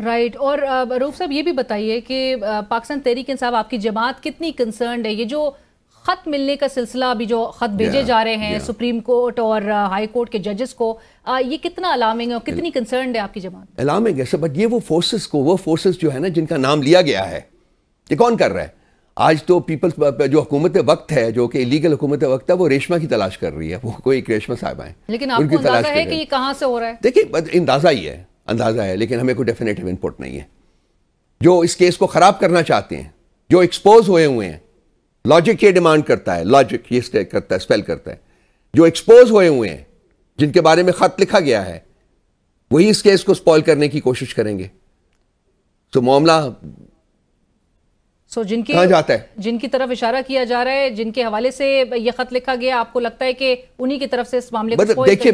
Right. اور روف صاحب یہ بھی بتائیے کہ پاکستان تحریک انصاف آپ کی جماعت کتنی کنسرنڈ ہے؟ یہ جو خط ملنے کا سلسلہ ابھی جو خط بھیجے جا رہے ہیں سپریم کورٹ اور ہائی کورٹ کے ججز کو، یہ کتنا الارمنگ ہے اور کتنی کنسرنڈ ہے آپ کی جماعت؟ الارمنگ ہے سر، بٹ یہ وہ فورسز جو ہے نا جن کا نام لیا گیا ہے، یہ کون کر رہا ہے؟ آج تو پیپلز جو حکومت وقت ہے، جو کہ لیگل حکومت وقت ہے، وہ ریشما کی تلاش کر رہی ہے. وہ کوئی ایک ریشما صاحبہ ہیں، لیکن آپ کو اندازہ ہے کہ یہ کہاں سے ہو رہا ہے؟ دیکھیں اندازہ ہے لیکن ہمیں کوئی ڈیفینیٹو انپٹ نہیں ہے. جو اس کیس کو خراب کرنا چاہتے ہیں، جو ایکسپوز ہوئے ہیں، لاجک یہ ڈیمانڈ کرتا ہے، لاجک یہ اسپیل کرتا ہے، جو ایکسپوز ہوئے ہیں، جن کے بارے میں خط لکھا گیا ہے، وہی اس کیس کو سپوائل کرنے کی کوشش کریں گے. تو معاملہ کہاں جاتا ہے؟ جن کی طرف اشارہ کیا جا رہا ہے، جن کے حوالے سے یہ خط لکھا گیا، آپ کو لگتا ہے کہ انہی کی طرف سے اس معاملے کو دیکھیے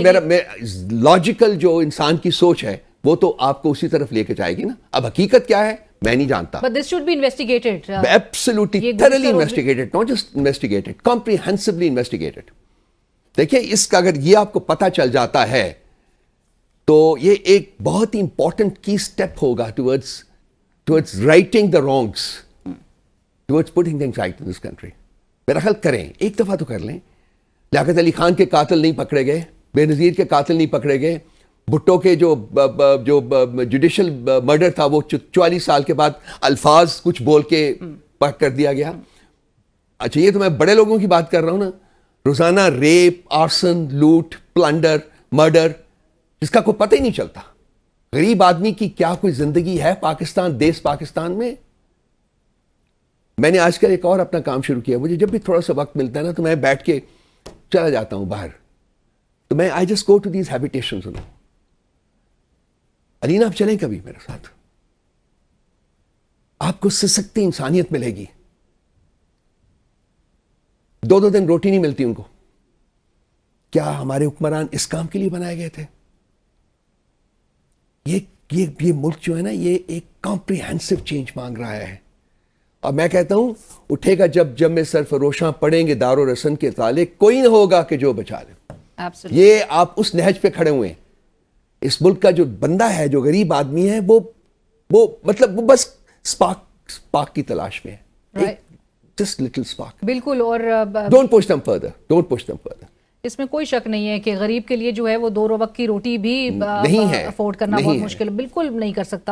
لاجیکل جو انسان کی سوچ ہے وہ تو آپ کو اسی طرف لے کے جائے گی نا. اب حقیقت کیا ہے میں نہیں جانتا. But this should be investigated. Absolutely, thoroughly investigated, not just investigated, comprehensively investigated. دیکھیں اس کا اگر یہ آپ کو پتہ چل جاتا ہے تو یہ ایک بہت ہی امپورٹنٹ کی سٹیپ ہوگا towards righting the wrongs, towards putting things right in this country. میرا خیال کریں، ایک دفعہ تو کر لیں. لیاقت علی خان کے قاتل نہیں پکڑے گئے، بے نظیر کے قاتل نہیں پکڑے گئے، بھٹو کے جو جوڈیشل مرڈر تھا وہ 44 سال کے بعد الفاظ کچھ بول کے پاک کر دیا گیا. اچھا یہ تو میں بڑے لوگوں کی بات کر رہا ہوں نا. روزانہ ریپ، آرسن، لوٹ، پلنڈر، مرڈر، جس کا کوئی پتہ ہی نہیں چلتا. غریب آدمی کی کیا کوئی زندگی ہے پاکستان میں؟ میں نے آج کل ایک اور اپنا کام شروع کیا. مجھے جب بھی تھوڑا سا وقت ملتا ہے نا تو میں بیٹھ کے چلا جاتا ہوں باہر. تو میں I just go to these habitations. علینا آپ چلیں کبھی میرے ساتھ، آپ کو سسکتی انسانیت ملے گی. 2 دن روٹی نہیں ملتی ان کو. کیا ہمارے حکمران اس کام کے لیے بنائے گئے تھے؟ یہ ملک جو ہے نا یہ ایک کمپریہنسو چینج مانگ رہا ہے. اور میں کہتا ہوں اٹھے گا جب میں سرفروشاں پڑیں گے دار و رسن کے تالے، کوئی نہ ہوگا کہ جو بچا لے. یہ آپ اس نہج پہ کھڑے ہوئے ہیں. اس ملک کا جو بندہ ہے، جو غریب آدمی ہے، وہ بس سپارک کی تلاش میں ہے. Just little spark. بالکل. اور Don't push them further. اس میں کوئی شک نہیں ہے کہ غریب کے لیے جو ہے وہ 2 وقت کی روٹی بھی افورڈ کرنا بہت مشکل، بالکل نہیں کر سکتا.